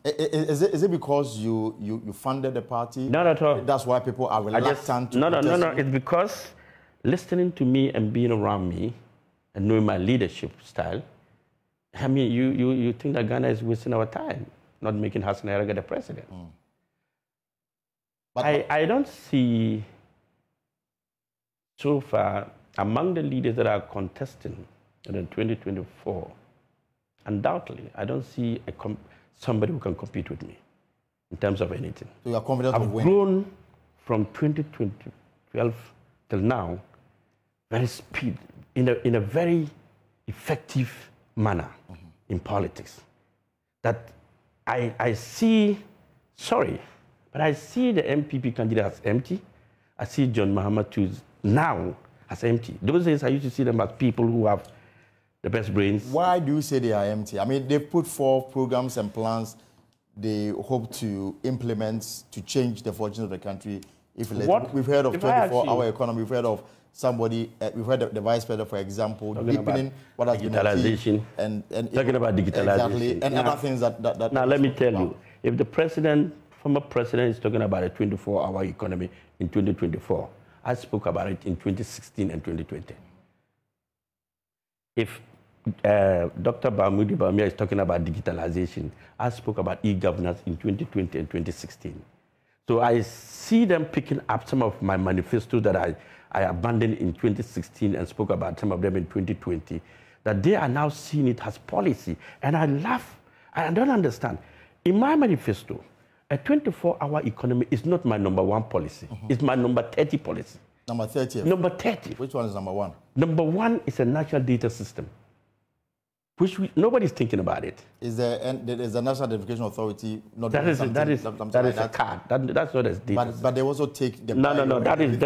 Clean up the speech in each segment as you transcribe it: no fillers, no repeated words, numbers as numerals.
Is it because you funded the party? Not at all. That's why people are reluctant to No. protest? It's because listening to me and being around me and knowing my leadership style, I mean, you think that Ghana is wasting our time, not making Hassan Ayariga the president. But I don't see so far among the leaders that are contesting in 2024, undoubtedly, I don't see somebody who can compete with me in terms of anything. So you are confident of winning? I've grown from 2012 till now very speed, in a very effective manner in politics. That I see, sorry, but I see the MPP candidate as empty. I see John Mahama too now as empty. Those days I used to see them as people who have the best brains. Why do you say they are empty? I mean, they've put forth programs and plans they hope to implement to change the fortunes of the country. We've heard of 24-hour economy. We've heard of somebody. We've heard of the vice president, for example, deepening what has been achieved and talking about digitalization, exactly, and other things that. Now let me tell you, if the former president, is talking about a 24-hour economy in 2024, I spoke about it in 2016 and 2020. If Dr. Bamudi Bamia is talking about digitalization, I spoke about e-governance in 2020 and 2016. So I see them picking up some of my manifestos that I abandoned in 2016 and spoke about some of them in 2020, that they are now seeing it as policy. And I laugh. I don't understand. In my manifesto, a 24-hour economy is not my #1 policy. It's my number 30 policy. Number 30? Number 30. Which one is number 1? Number 1 is a national data system, which nobody's thinking about it. Is there a National Identification Authority? Not that is a card. That's not a data. But they also take the... No. That is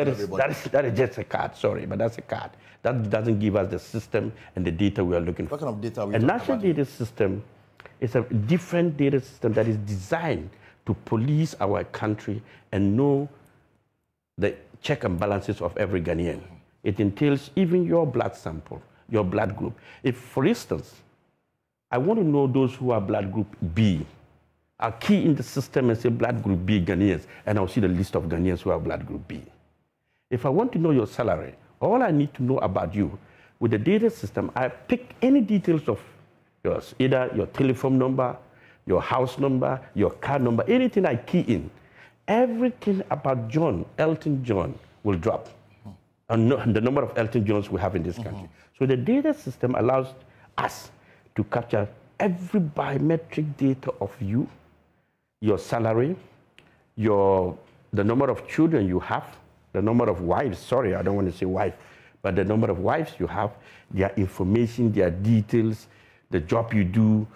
just a card. Sorry, but that's a card. That doesn't give us the system and the data we are looking for. What kind of data are we talking about? A national data system system is a different data system that is designed to police our country and know the check and balances of every Ghanaian. It entails even your blood sample, your blood group. If, for instance, I want to know those who are blood group B, I'll key in the system and say blood group B Ghanaians, and I'll see the list of Ghanaians who are blood group B. If I want to know your salary, all I need to know about you, with the data system, I pick any details of yours, either your telephone number, your house number, your car number, anything I key in, everything about John, Elton John, will drop. And the number of Elton Johns we have in this country. So the data system allows us to capture every biometric data of you, your salary, the number of children you have, the number of wives, sorry, I don't want to say wife, but the number of wives you have, their information, their details, the job you do,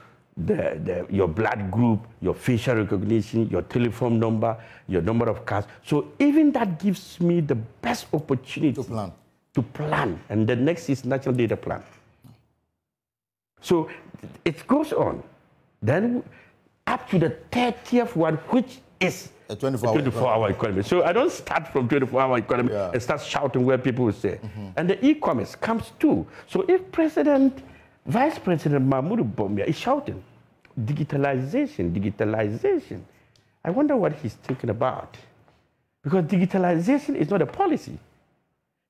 your blood group, your facial recognition, your telephone number, your number of cars. So even that gives me the best opportunity to plan. And the next is national data plan. So it goes on. Then up to the 30th one, which is a 24-hour economy. So I don't start from 24-hour economy and start shouting where people will say. And the e-commerce comes too. So if Vice President Mahmoud Bawumia is shouting, digitalization. I wonder what he's thinking about. Because digitalization is not a policy.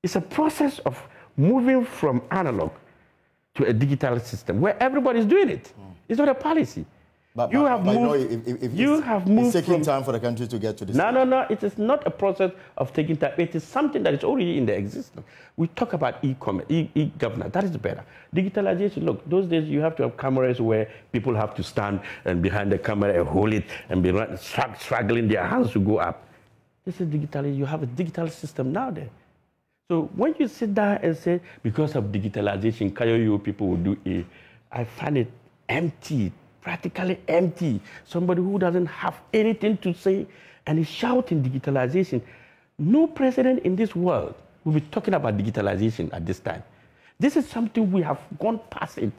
It's a process of moving from analog to a digital system where everybody's doing it. It's not a policy. But it's taking time for the country to get to this. No. It is not a process of taking time. It is something that is already in the existence. We talk about e-commerce, e-governance. That is better. Digitalization, look, those days you have to have cameras where people have to stand and behind the camera and hold it and be struggling their hands to go up. This is digitalization. You have a digital system now there. So when you sit down and say, because of digitalization, Kayoyo people will do it, I find it empty. Practically empty. Somebody who doesn't have anything to say and is shouting digitalization. No president in this world will be talking about digitalization at this time. This is something we have gone past it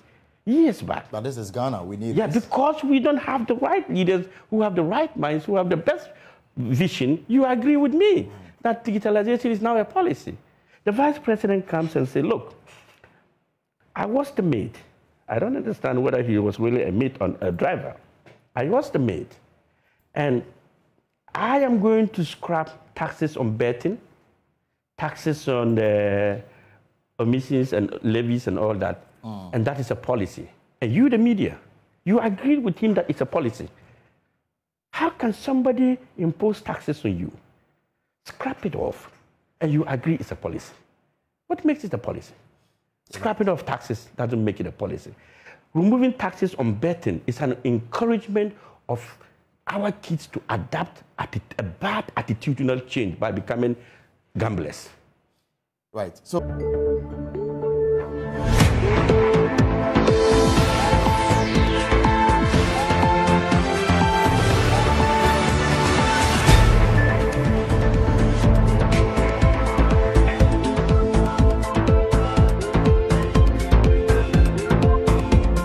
years back. But this is Ghana. We need this. Because we don't have the right leaders who have the right minds, who have the best vision. You agree with me that digitalization is now a policy. The vice president comes and says, look, I was the maid. I don't understand whether he was really a mate or a driver. I was the maid. And I am going to scrap taxes on betting, taxes on the omissions and levies and all that. And that is a policy. And you, the media, you agreed with him that it's a policy. How can somebody impose taxes on you, scrap it off, and you agree it's a policy? What makes it a policy? Scrapping off taxes doesn't make it a policy. Removing taxes on betting is an encouragement of our kids to adapt a bad attitudinal change by becoming gamblers. Right. So